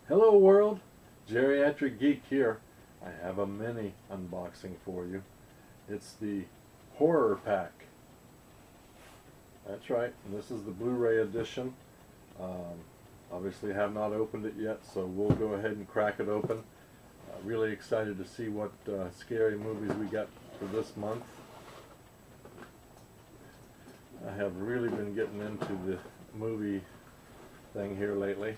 Hello world, Geriatric Geek here. I have a mini unboxing for you. It's the horror pack. That's right, and this is the Blu-ray edition. Obviously have not opened it yet, so we'll go ahead and crack it open. Really excited to see what scary movies we got for this month. I have really been getting into the movie thing here lately.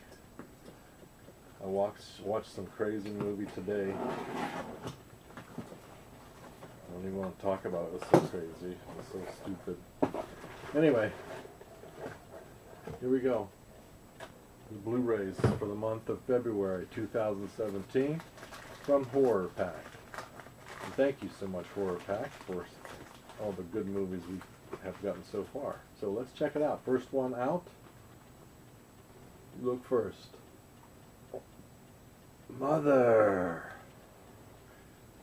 I watched some crazy movie today. I don't even want to talk about it. It's so crazy. It's so stupid. Anyway, here we go. The Blu-rays for the month of February 2017 from Horror Pack. And thank you so much, Horror Pack, for all the good movies we have gotten so far. So let's check it out. First one out. Look first. Mother.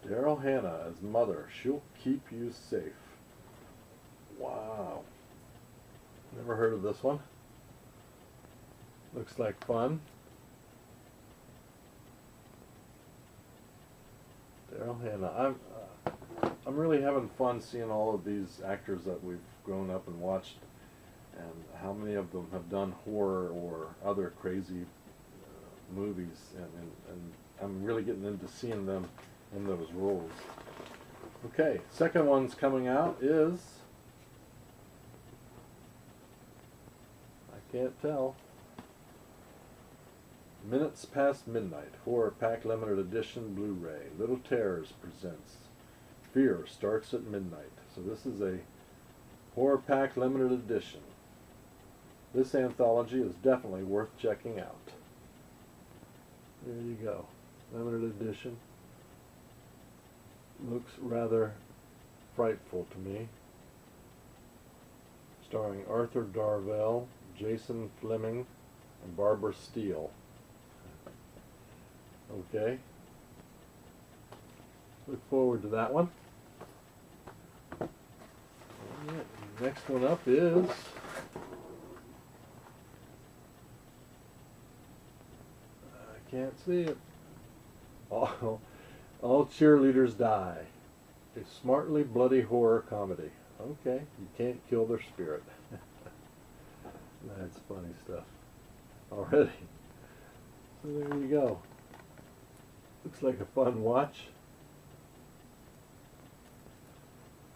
Daryl Hannah as Mother. She'll keep you safe. Wow. Never heard of this one. Looks like fun. Daryl Hannah. I'm really having fun seeing all of these actors that we've grown up and watched, and how many of them have done horror or other crazy movies, and I'm really getting into seeing them in those roles. Okay, second one's coming out is, I can't tell, Minutes Past Midnight, Horror Pack Limited Edition Blu-ray. Little Terrors presents Fear Starts at Midnight. So this is a Horror Pack Limited Edition. This anthology is definitely worth checking out. There you go. Limited edition. Looks rather frightful to me. Starring Arthur Darvell, Jason Fleming, and Barbara Steele. Okay. Look forward to that one. Alright, next one up is Can't See It. All Cheerleaders Die. A smartly bloody horror comedy. Okay, you can't kill their spirit. That's funny stuff. Already. So there you go. Looks like a fun watch.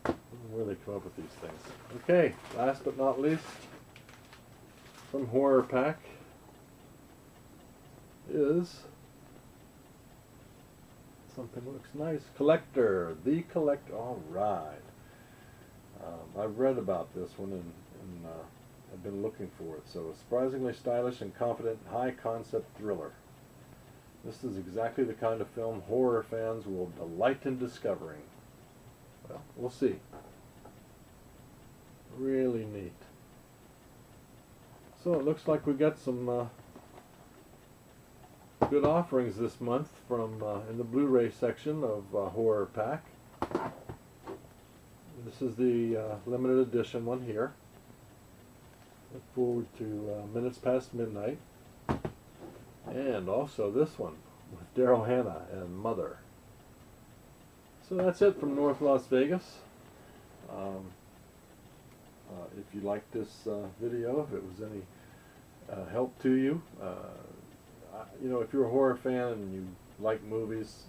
I don't know where they come up with these things. Okay, last but not least, from Horror Pack is something that looks nice. Collector, The Collector. All right. I've read about this one and I've been looking for it. So, a surprisingly stylish and confident high-concept thriller. This is exactly the kind of film horror fans will delight in discovering. Well, we'll see. Really neat. So it looks like we got some good offerings this month from in the Blu-ray section of Horror Pack. This is the limited edition one here. Look forward to Minutes Past Midnight. And also this one with Daryl Hannah and Mother. So that's it from North Las Vegas. If you liked this video, if it was any help to you, you know, if you're a horror fan and you like movies,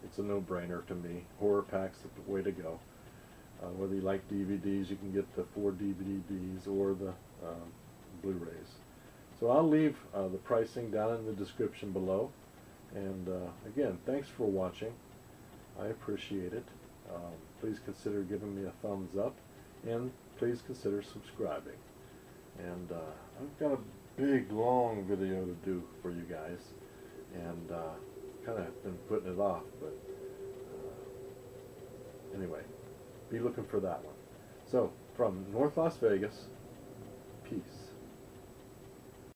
it's a no-brainer to me. Horror Pack's the way to go. Whether you like DVDs, you can get the 4 DVDs or the Blu-rays. So I'll leave the pricing down in the description below. And again, thanks for watching. I appreciate it. Please consider giving me a thumbs up, and please consider subscribing. And I've got a big, long video to do for you guys, and kind of been putting it off, but anyway, be looking for that one. So, from North Las Vegas, peace.